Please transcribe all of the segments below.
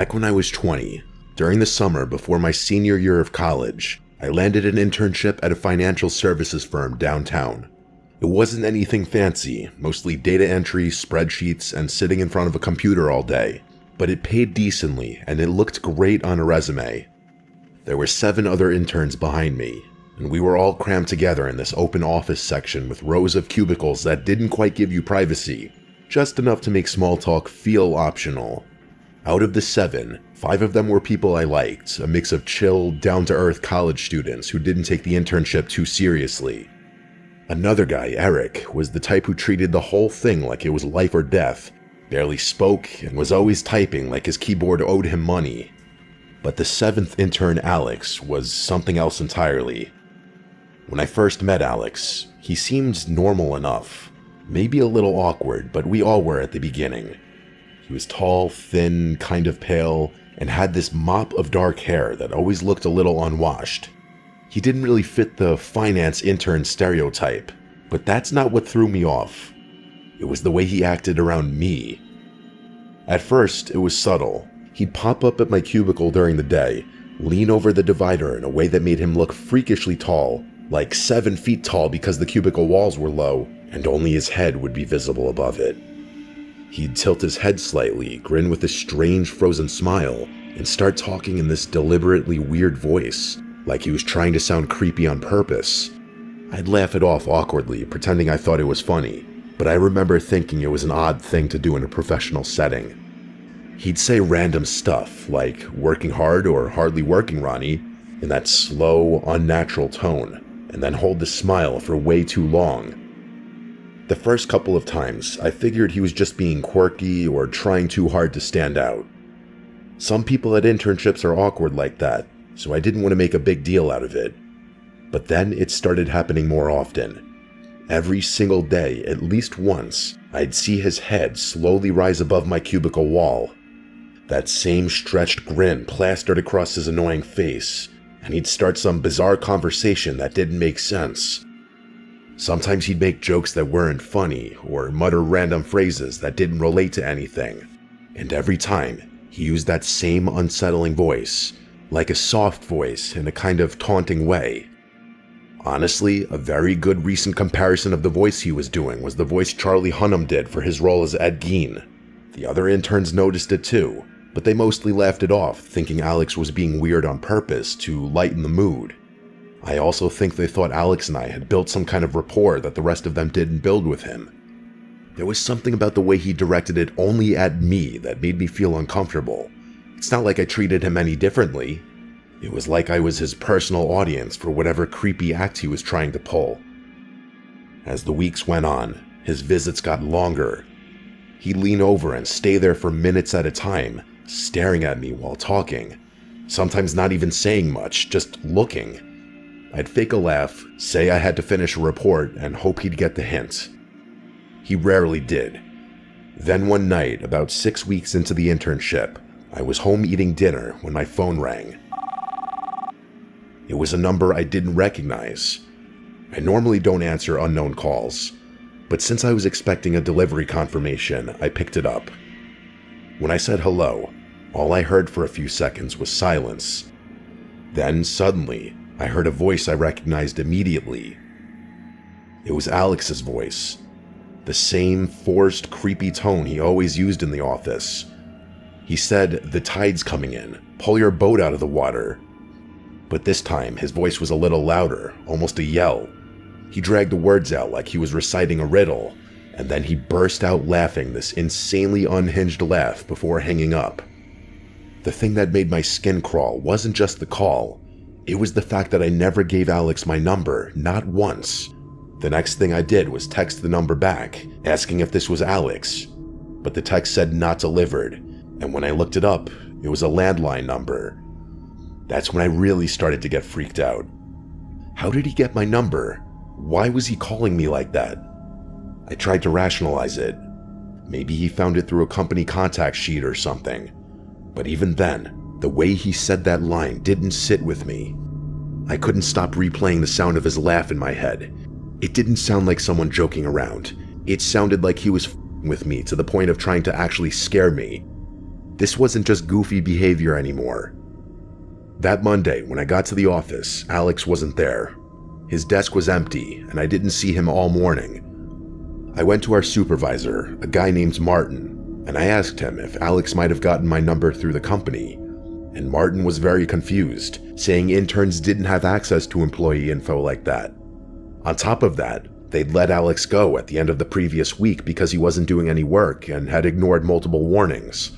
Back when I was 20, during the summer before my senior year of college, I landed an internship at a financial services firm downtown. It wasn't anything fancy, mostly data entry, spreadsheets, and sitting in front of a computer all day, but it paid decently and it looked great on a resume. There were 7 other interns behind me, and we were all crammed together in this open office section with rows of cubicles that didn't quite give you privacy, just enough to make small talk feel optional. Out of the 7, 5 of them were people I liked, a mix of chill, down-to-earth college students who didn't take the internship too seriously. Another guy, Eric, was the type who treated the whole thing like it was life or death, barely spoke, and was always typing like his keyboard owed him money. But the 7th intern, Alex, was something else entirely. When I first met Alex, he seemed normal enough, maybe a little awkward, but we all were at the beginning. He was tall, thin, kind of pale, and had this mop of dark hair that always looked a little unwashed. He didn't really fit the finance intern stereotype, but that's not what threw me off. It was the way he acted around me. At first, it was subtle. He'd pop up at my cubicle during the day, lean over the divider in a way that made him look freakishly tall, like 7 feet tall because the cubicle walls were low, and only his head would be visible above it. He'd tilt his head slightly, grin with a strange frozen smile, and start talking in this deliberately weird voice, like he was trying to sound creepy on purpose. I'd laugh it off awkwardly, pretending I thought it was funny, but I remember thinking it was an odd thing to do in a professional setting. He'd say random stuff, like "working hard" or "hardly working, Ronnie," in that slow, unnatural tone, and then hold the smile for way too long. The first couple of times, I figured he was just being quirky or trying too hard to stand out. Some people at internships are awkward like that, so I didn't want to make a big deal out of it. But then it started happening more often. Every single day, at least once, I'd see his head slowly rise above my cubicle wall. That same stretched grin plastered across his annoying face, and he'd start some bizarre conversation that didn't make sense. Sometimes he'd make jokes that weren't funny, or mutter random phrases that didn't relate to anything. And every time, he used that same unsettling voice, like a soft voice in a kind of taunting way. Honestly, a very good recent comparison of the voice he was doing was the voice Charlie Hunnam did for his role as Ed Gein. The other interns noticed it too, but they mostly laughed it off, thinking Alex was being weird on purpose to lighten the mood. I also think they thought Alex and I had built some kind of rapport that the rest of them didn't build with him. There was something about the way he directed it only at me that made me feel uncomfortable. It's not like I treated him any differently. It was like I was his personal audience for whatever creepy act he was trying to pull. As the weeks went on, his visits got longer. He'd lean over and stay there for minutes at a time, staring at me while talking, sometimes not even saying much, just looking. I'd fake a laugh, say I had to finish a report, and hope he'd get the hint. He rarely did. Then one night, about 6 weeks into the internship, I was home eating dinner when my phone rang. It was a number I didn't recognize. I normally don't answer unknown calls, but since I was expecting a delivery confirmation, I picked it up. When I said hello, all I heard for a few seconds was silence. Then, suddenly, I heard a voice I recognized immediately. It was Alex's voice. The same forced, creepy tone he always used in the office. He said, "The tide's coming in. Pull your boat out of the water." But this time, his voice was a little louder, almost a yell. He dragged the words out like he was reciting a riddle, and then he burst out laughing this insanely unhinged laugh before hanging up. The thing that made my skin crawl wasn't just the call. It was the fact that I never gave Alex my number, not once. The next thing I did was text the number back, asking if this was Alex. But the text said not delivered, and when I looked it up, it was a landline number. That's when I really started to get freaked out. How did he get my number? Why was he calling me like that? I tried to rationalize it. Maybe he found it through a company contact sheet or something. But even then, the way he said that line didn't sit with me. I couldn't stop replaying the sound of his laugh in my head. It didn't sound like someone joking around. It sounded like he was f***ing with me to the point of trying to actually scare me. This wasn't just goofy behavior anymore. That Monday, when I got to the office, Alex wasn't there. His desk was empty, and I didn't see him all morning. I went to our supervisor, a guy named Martin, and I asked him if Alex might have gotten my number through the company. And Martin was very confused, saying interns didn't have access to employee info like that. On top of that, they'd let Alex go at the end of the previous week because he wasn't doing any work and had ignored multiple warnings.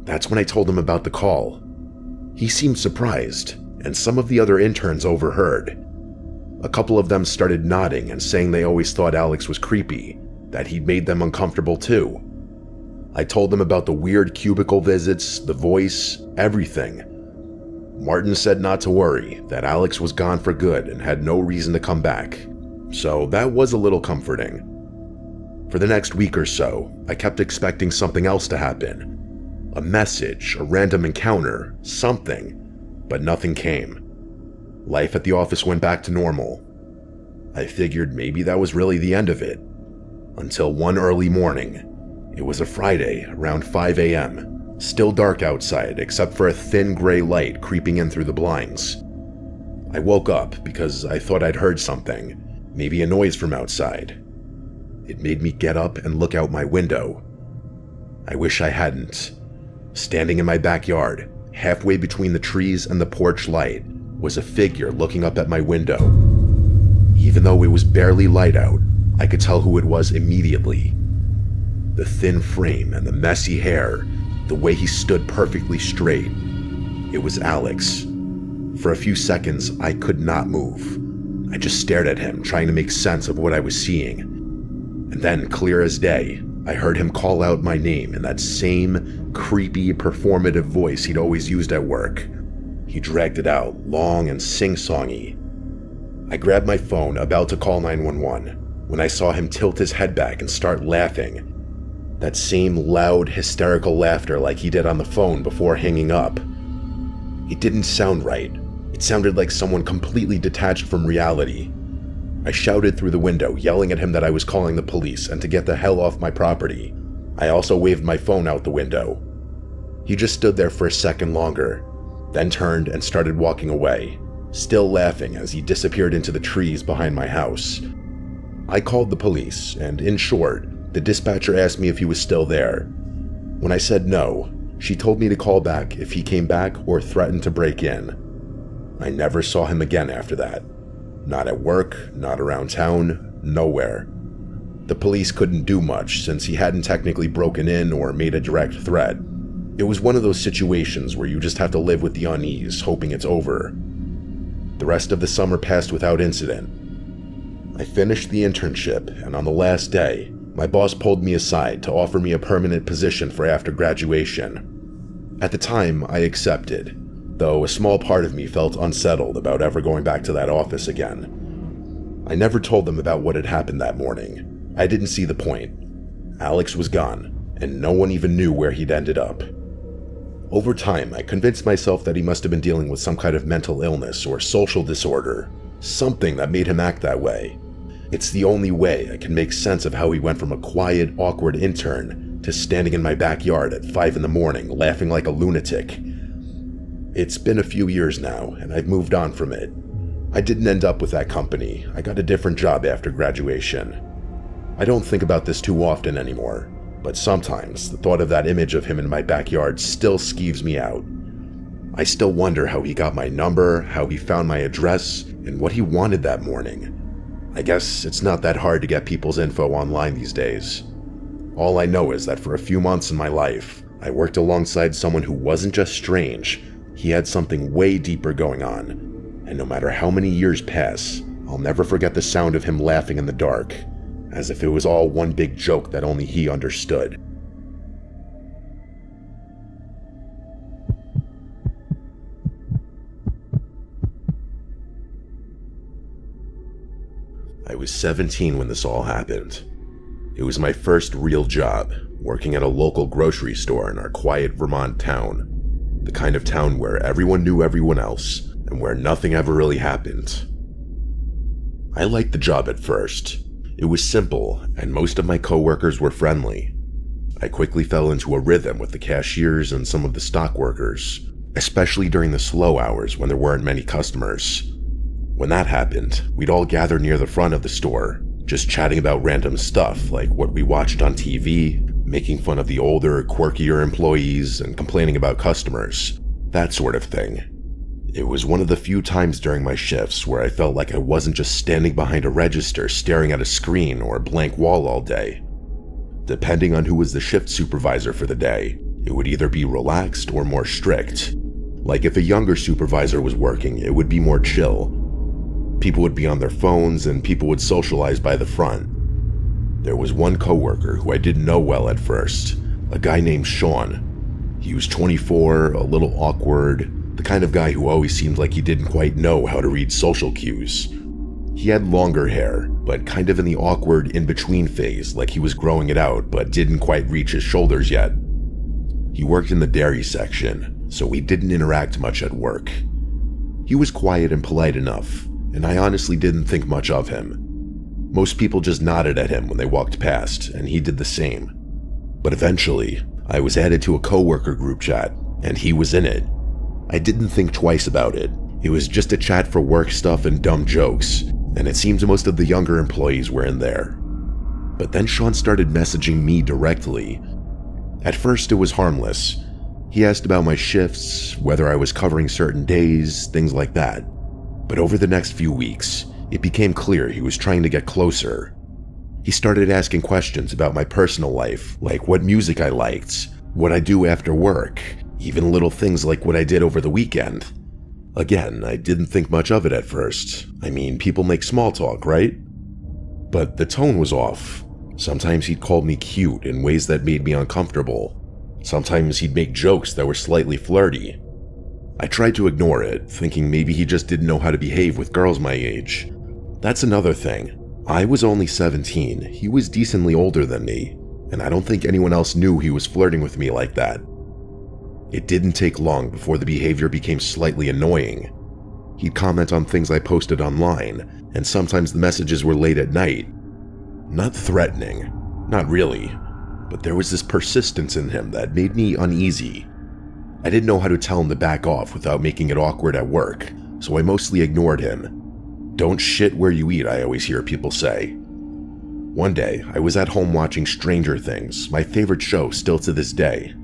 That's when I told him about the call. He seemed surprised, and some of the other interns overheard. A couple of them started nodding and saying they always thought Alex was creepy, that he'd made them uncomfortable too. I told them about the weird cubicle visits, the voice, everything. Martin said not to worry, that Alex was gone for good and had no reason to come back. So that was a little comforting. For the next week or so, I kept expecting something else to happen. A message, a random encounter, something, but nothing came. Life at the office went back to normal. I figured maybe that was really the end of it. Until one early morning. It was a Friday, around 5 a.m., still dark outside except for a thin gray light creeping in through the blinds. I woke up because I thought I'd heard something, maybe a noise from outside. It made me get up and look out my window. I wish I hadn't. Standing in my backyard, halfway between the trees and the porch light, was a figure looking up at my window. Even though it was barely light out, I could tell who it was immediately. The thin frame and the messy hair, the way he stood perfectly straight. It was Alex. For a few seconds, I could not move. I just stared at him, trying to make sense of what I was seeing. And then, clear as day, I heard him call out my name in that same creepy, performative voice he'd always used at work. He dragged it out, long and sing-songy. I grabbed my phone, about to call 911, when I saw him tilt his head back and start laughing. That same loud, hysterical laughter like he did on the phone before hanging up. It didn't sound right. It sounded like someone completely detached from reality. I shouted through the window, yelling at him that I was calling the police and to get the hell off my property. I also waved my phone out the window. He just stood there for a second longer, then turned and started walking away, still laughing as he disappeared into the trees behind my house. I called the police, and in short, the dispatcher asked me if he was still there. When I said no, she told me to call back if he came back or threatened to break in. I never saw him again after that. Not at work, not around town, nowhere. The police couldn't do much since he hadn't technically broken in or made a direct threat. It was one of those situations where you just have to live with the unease, hoping it's over. The rest of the summer passed without incident. I finished the internship, and on the last day, my boss pulled me aside to offer me a permanent position for after graduation. At the time, I accepted, though a small part of me felt unsettled about ever going back to that office again. I never told them about what had happened that morning. I didn't see the point. Alex was gone, and no one even knew where he'd ended up. Over time, I convinced myself that he must have been dealing with some kind of mental illness or social disorder, something that made him act that way. It's the only way I can make sense of how he went from a quiet, awkward intern to standing in my backyard at 5 a.m, laughing like a lunatic. It's been a few years now, and I've moved on from it. I didn't end up with that company. I got a different job after graduation. I don't think about this too often anymore, but sometimes the thought of that image of him in my backyard still skeeves me out. I still wonder how he got my number, how he found my address, and what he wanted that morning. I guess it's not that hard to get people's info online these days. All I know is that for a few months in my life, I worked alongside someone who wasn't just strange, he had something way deeper going on. And no matter how many years pass, I'll never forget the sound of him laughing in the dark, as if it was all one big joke that only he understood. I was 17 when this all happened. It was my first real job, working at a local grocery store in our quiet Vermont town. The kind of town where everyone knew everyone else, and where nothing ever really happened. I liked the job at first. It was simple, and most of my coworkers were friendly. I quickly fell into a rhythm with the cashiers and some of the stock workers, especially during the slow hours when there weren't many customers. When that happened, we'd all gather near the front of the store, just chatting about random stuff like what we watched on TV, making fun of the older, quirkier employees, and complaining about customers, that sort of thing. It was one of the few times during my shifts where I felt like I wasn't just standing behind a register staring at a screen or a blank wall all day. Depending on who was the shift supervisor for the day, it would either be relaxed or more strict. Like if a younger supervisor was working, it would be more chill. People would be on their phones and people would socialize by the front. There was one coworker who I didn't know well at first, a guy named Sean. He was 24, a little awkward, the kind of guy who always seemed like he didn't quite know how to read social cues. He had longer hair, but kind of in the awkward in-between phase, like he was growing it out but didn't quite reach his shoulders yet. He worked in the dairy section, so we didn't interact much at work. He was quiet and polite enough, and I honestly didn't think much of him. Most people just nodded at him when they walked past, and he did the same. But eventually, I was added to a coworker group chat, and he was in it. I didn't think twice about it. It was just a chat for work stuff and dumb jokes, and it seems most of the younger employees were in there. But then Sean started messaging me directly. At first it was harmless. He asked about my shifts, whether I was covering certain days, things like that. But over the next few weeks, it became clear he was trying to get closer. He started asking questions about my personal life, like what music I liked, what I do after work, even little things like what I did over the weekend. Again, I didn't think much of it at first. I mean, people make small talk, right? But the tone was off. Sometimes he'd call me cute in ways that made me uncomfortable. Sometimes he'd make jokes that were slightly flirty. I tried to ignore it, thinking maybe he just didn't know how to behave with girls my age. That's another thing. I was only 17, he was decently older than me, and I don't think anyone else knew he was flirting with me like that. It didn't take long before the behavior became slightly annoying. He'd comment on things I posted online, and sometimes the messages were late at night. Not threatening, not really, but there was this persistence in him that made me uneasy. I didn't know how to tell him to back off without making it awkward at work, so I mostly ignored him. Don't shit where you eat, I always hear people say. One day, I was at home watching Stranger Things, my favorite show still to this day.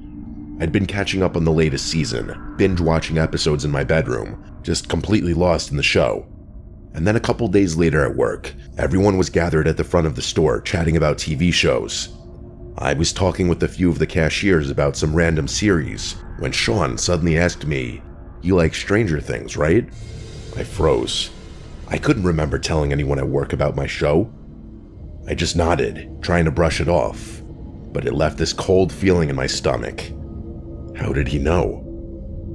I'd been catching up on the latest season, binge-watching episodes in my bedroom, just completely lost in the show. And then a couple days later at work, everyone was gathered at the front of the store chatting about TV shows. I was talking with a few of the cashiers about some random series, when Sean suddenly asked me, "You like Stranger Things, right?" I froze. I couldn't remember telling anyone at work about my show. I just nodded, trying to brush it off, but it left this cold feeling in my stomach. How did he know?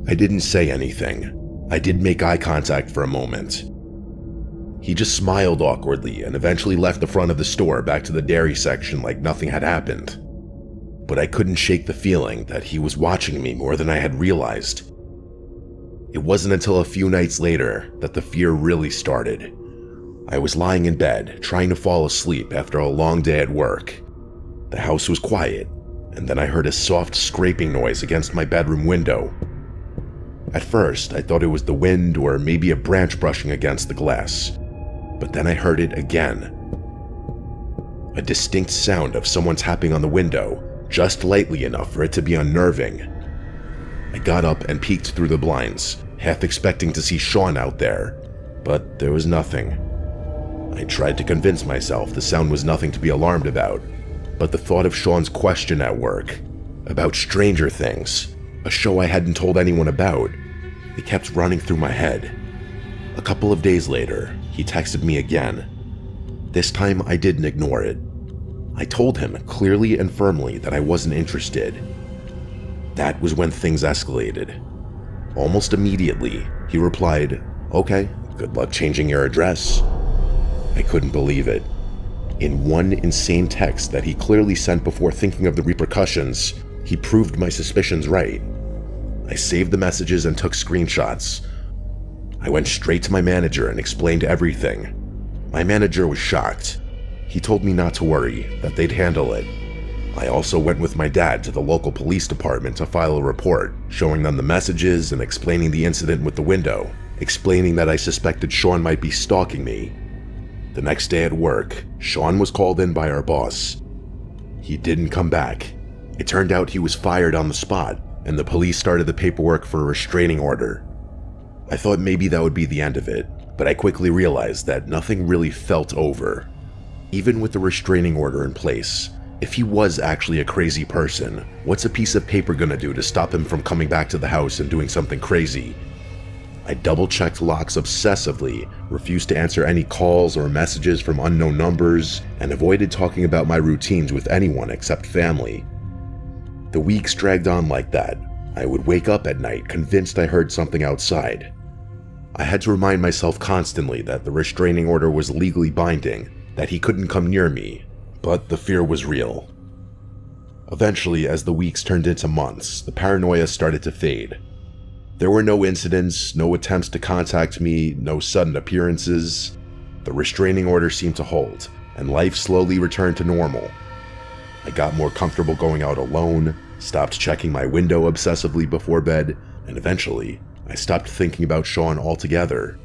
I didn't say anything. I did make eye contact for a moment. He just smiled awkwardly and eventually left the front of the store back to the dairy section like nothing had happened. But I couldn't shake the feeling that he was watching me more than I had realized. It wasn't until a few nights later that the fear really started. I was lying in bed, trying to fall asleep after a long day at work. The house was quiet, and then I heard a soft scraping noise against my bedroom window. At first, I thought it was the wind or maybe a branch brushing against the glass, but then I heard it again. A distinct sound of someone tapping on the window, just lightly enough for it to be unnerving. I got up and peeked through the blinds, half expecting to see Sean out there, but there was nothing. I tried to convince myself the sound was nothing to be alarmed about, but the thought of Sean's question at work, about Stranger Things, a show I hadn't told anyone about, it kept running through my head. A couple of days later, he texted me again. This time I didn't ignore it. I told him clearly and firmly that I wasn't interested. That was when things escalated. Almost immediately, he replied, "Okay, good luck changing your address." I couldn't believe it. In one insane text that he clearly sent before thinking of the repercussions, he proved my suspicions right. I saved the messages and took screenshots. I went straight to my manager and explained everything. My manager was shocked. He told me not to worry, that they'd handle it. I also went with my dad to the local police department to file a report, showing them the messages and explaining the incident with the window, explaining that I suspected Sean might be stalking me. The next day at work, Sean was called in by our boss. He didn't come back. It turned out he was fired on the spot, and the police started the paperwork for a restraining order. I thought maybe that would be the end of it, but I quickly realized that nothing really felt over. Even with the restraining order in place, if he was actually a crazy person, what's a piece of paper gonna do to stop him from coming back to the house and doing something crazy? I double-checked locks obsessively, refused to answer any calls or messages from unknown numbers, and avoided talking about my routines with anyone except family. The weeks dragged on like that. I would wake up at night convinced I heard something outside. I had to remind myself constantly that the restraining order was legally binding, that he couldn't come near me, but the fear was real. Eventually, as the weeks turned into months, the paranoia started to fade. There were no incidents, no attempts to contact me, no sudden appearances. The restraining order seemed to hold, and life slowly returned to normal. I got more comfortable going out alone, stopped checking my window obsessively before bed, and eventually, I stopped thinking about Sean altogether.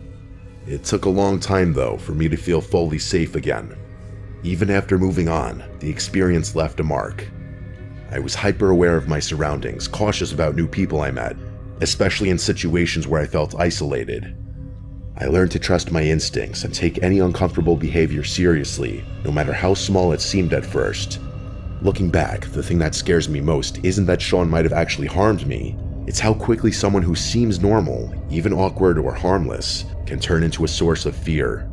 It took a long time, though, for me to feel fully safe again. Even after moving on, the experience left a mark. I was hyper-aware of my surroundings, cautious about new people I met, especially in situations where I felt isolated. I learned to trust my instincts and take any uncomfortable behavior seriously, no matter how small it seemed at first. Looking back, the thing that scares me most isn't that Sean might have actually harmed me. It's how quickly someone who seems normal, even awkward or harmless, can turn into a source of fear.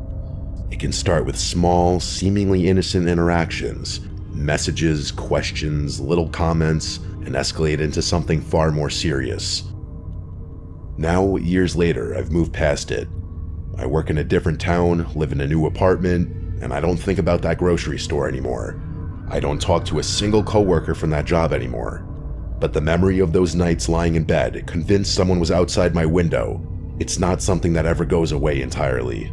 It can start with small, seemingly innocent interactions, messages, questions, little comments, and escalate into something far more serious. Now, years later, I've moved past it. I work in a different town, live in a new apartment, and I don't think about that grocery store anymore. I don't talk to a single coworker from that job anymore. But the memory of those nights lying in bed, convinced someone was outside my window, it's not something that ever goes away entirely.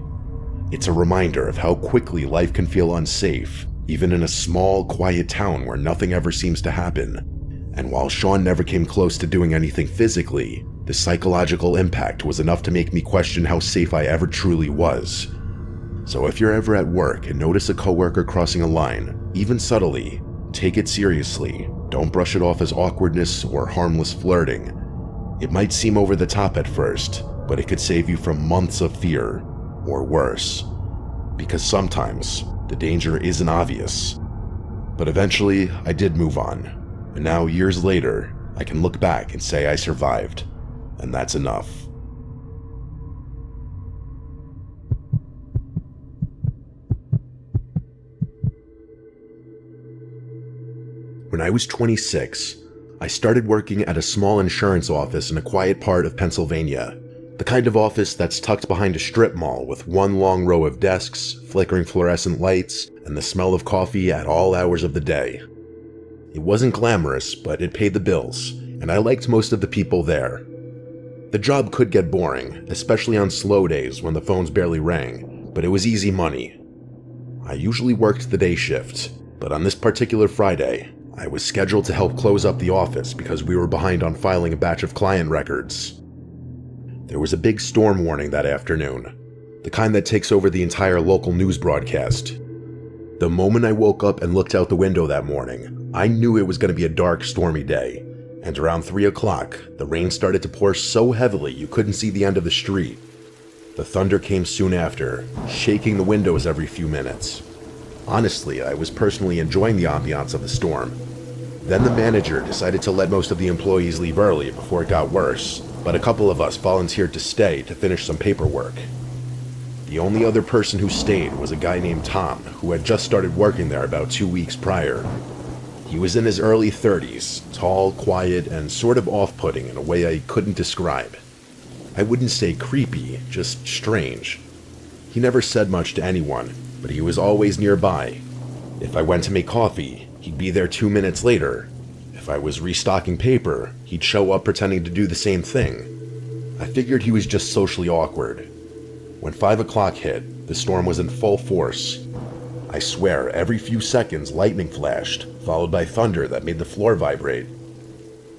It's a reminder of how quickly life can feel unsafe, even in a small, quiet town where nothing ever seems to happen. And while Sean never came close to doing anything physically, the psychological impact was enough to make me question how safe I ever truly was. So if you're ever at work and notice a coworker crossing a line, even subtly, take it seriously. Don't brush it off as awkwardness or harmless flirting. It might seem over the top at first, but it could save you from months of fear, or worse. Because sometimes, the danger isn't obvious. But eventually, I did move on. And now, years later, I can look back and say I survived. And that's enough. When I was 26, I started working at a small insurance office in a quiet part of Pennsylvania. The kind of office that's tucked behind a strip mall with one long row of desks, flickering fluorescent lights, and the smell of coffee at all hours of the day. It wasn't glamorous, but it paid the bills, and I liked most of the people there. The job could get boring, especially on slow days when the phones barely rang, but it was easy money. I usually worked the day shift, but on this particular Friday, I was scheduled to help close up the office because we were behind on filing a batch of client records. There was a big storm warning that afternoon, the kind that takes over the entire local news broadcast. The moment I woke up and looked out the window that morning, I knew it was going to be a dark, stormy day, and around 3 o'clock, the rain started to pour so heavily you couldn't see the end of the street. The thunder came soon after, shaking the windows every few minutes. Honestly, I was personally enjoying the ambiance of the storm. Then the manager decided to let most of the employees leave early before it got worse, but a couple of us volunteered to stay to finish some paperwork. The only other person who stayed was a guy named Tom, who had just started working there about 2 weeks prior. He was in his early 30s, tall, quiet, and sort of off-putting in a way I couldn't describe. I wouldn't say creepy, just strange. He never said much to anyone, but he was always nearby. If I went to make coffee, he'd be there 2 minutes later. If I was restocking paper, he'd show up pretending to do the same thing. I figured he was just socially awkward. When 5 o'clock hit, the storm was in full force. I swear, every few seconds lightning flashed, followed by thunder that made the floor vibrate.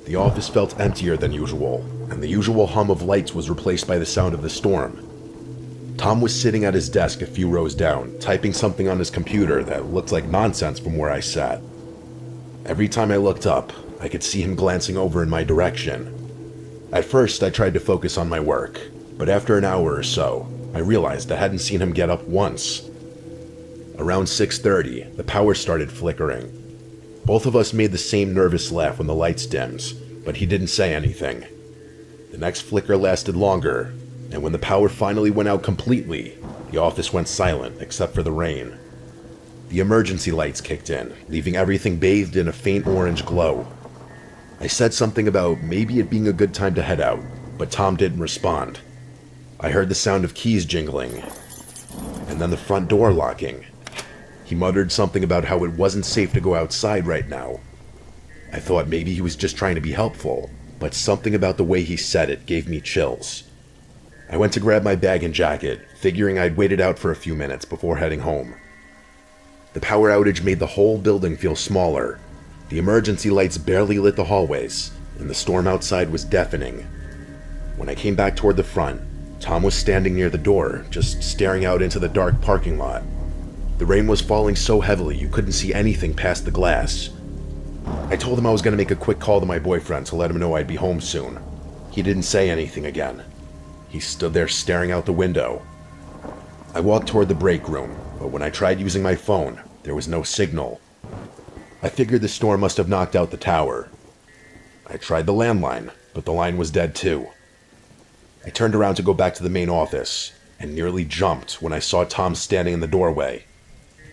The office felt emptier than usual, and the usual hum of lights was replaced by the sound of the storm. Tom was sitting at his desk a few rows down, typing something on his computer that looked like nonsense from where I sat. Every time I looked up, I could see him glancing over in my direction. At first, I tried to focus on my work, but after an hour or so, I realized I hadn't seen him get up once. Around 6:30, the power started flickering. Both of us made the same nervous laugh when the lights dimmed, but he didn't say anything. The next flicker lasted longer, and when the power finally went out completely, the office went silent except for the rain. The emergency lights kicked in, leaving everything bathed in a faint orange glow. I said something about maybe it being a good time to head out, but Tom didn't respond. I heard the sound of keys jingling, and then the front door locking. He muttered something about how it wasn't safe to go outside right now. I thought maybe he was just trying to be helpful, but something about the way he said it gave me chills. I went to grab my bag and jacket, figuring I'd wait it out for a few minutes before heading home. The power outage made the whole building feel smaller. The emergency lights barely lit the hallways, and the storm outside was deafening. When I came back toward the front, Tom was standing near the door, just staring out into the dark parking lot. The rain was falling so heavily you couldn't see anything past the glass. I told him I was going to make a quick call to my boyfriend to let him know I'd be home soon. He didn't say anything again. He stood there staring out the window. I walked toward the break room, but when I tried using my phone, there was no signal. I figured the storm must have knocked out the tower. I tried the landline, but the line was dead too. I turned around to go back to the main office, and nearly jumped when I saw Tom standing in the doorway.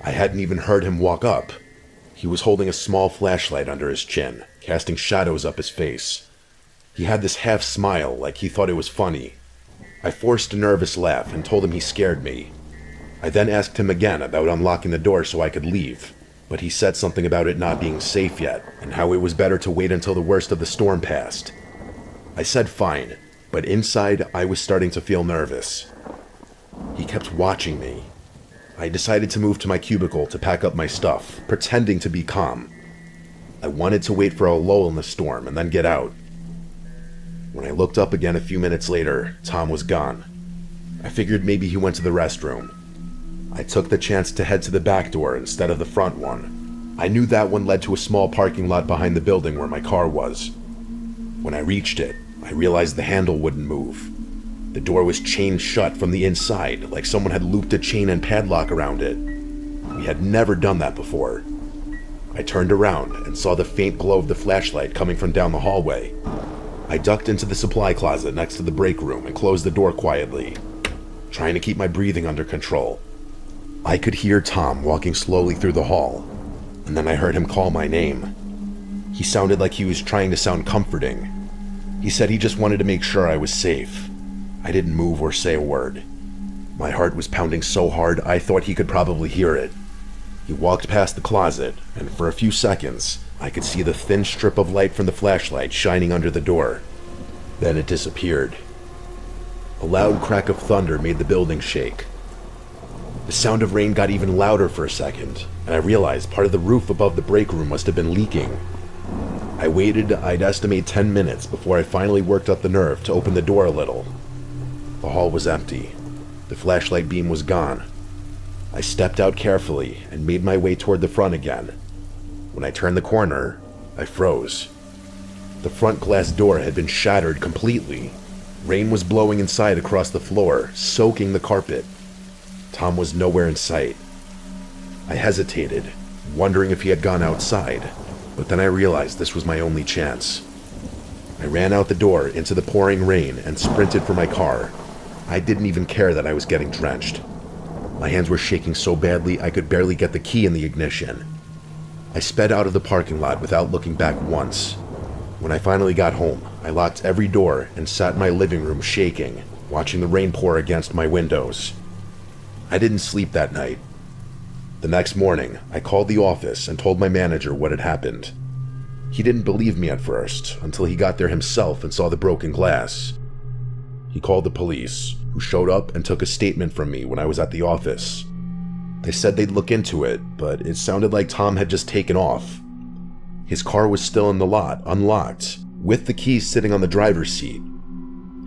I hadn't even heard him walk up. He was holding a small flashlight under his chin, casting shadows up his face. He had this half smile like he thought it was funny. I forced a nervous laugh and told him he scared me. I then asked him again about unlocking the door so I could leave, but he said something about it not being safe yet, and how it was better to wait until the worst of the storm passed. I said fine, but inside I was starting to feel nervous. He kept watching me. I decided to move to my cubicle to pack up my stuff, pretending to be calm. I wanted to wait for a lull in the storm and then get out. When I looked up again a few minutes later, Tom was gone. I figured maybe he went to the restroom. I took the chance to head to the back door instead of the front one. I knew that one led to a small parking lot behind the building where my car was. When I reached it, I realized the handle wouldn't move. The door was chained shut from the inside, like someone had looped a chain and padlock around it. We had never done that before. I turned around and saw the faint glow of the flashlight coming from down the hallway. I ducked into the supply closet next to the break room and closed the door quietly, trying to keep my breathing under control. I could hear Tom walking slowly through the hall, and then I heard him call my name. He sounded like he was trying to sound comforting. He said he just wanted to make sure I was safe. I didn't move or say a word. My heart was pounding so hard I thought he could probably hear it. He walked past the closet, and for a few seconds, I could see the thin strip of light from the flashlight shining under the door. Then it disappeared. A loud crack of thunder made the building shake. The sound of rain got even louder for a second, and I realized part of the roof above the break room must have been leaking. I waited, I'd estimate 10 minutes before I finally worked up the nerve to open the door a little. The hall was empty. The flashlight beam was gone. I stepped out carefully and made my way toward the front again. When I turned the corner, I froze. The front glass door had been shattered completely. Rain was blowing inside across the floor, soaking the carpet. Tom was nowhere in sight. I hesitated, wondering if he had gone outside, but then I realized this was my only chance. I ran out the door into the pouring rain and sprinted for my car. I didn't even care that I was getting drenched. My hands were shaking so badly I could barely get the key in the ignition. I sped out of the parking lot without looking back once. When I finally got home, I locked every door and sat in my living room shaking, watching the rain pour against my windows. I didn't sleep that night. The next morning, I called the office and told my manager what had happened. He didn't believe me at first, until he got there himself and saw the broken glass. He called the police, who showed up and took a statement from me when I was at the office. They said they'd look into it, but it sounded like Tom had just taken off. His car was still in the lot, unlocked, with the keys sitting on the driver's seat.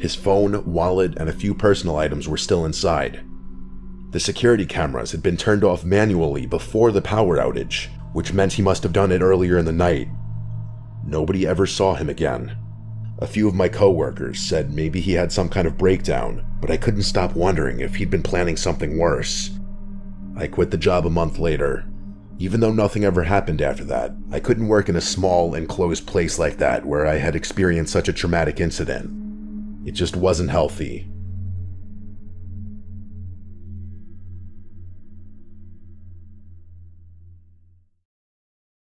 His phone, wallet, and a few personal items were still inside. The security cameras had been turned off manually before the power outage, which meant he must have done it earlier in the night. Nobody ever saw him again. A few of my coworkers said maybe he had some kind of breakdown, but I couldn't stop wondering if he'd been planning something worse. I quit the job a month later. Even though nothing ever happened after that, I couldn't work in a small, enclosed place like that where I had experienced such a traumatic incident. It just wasn't healthy.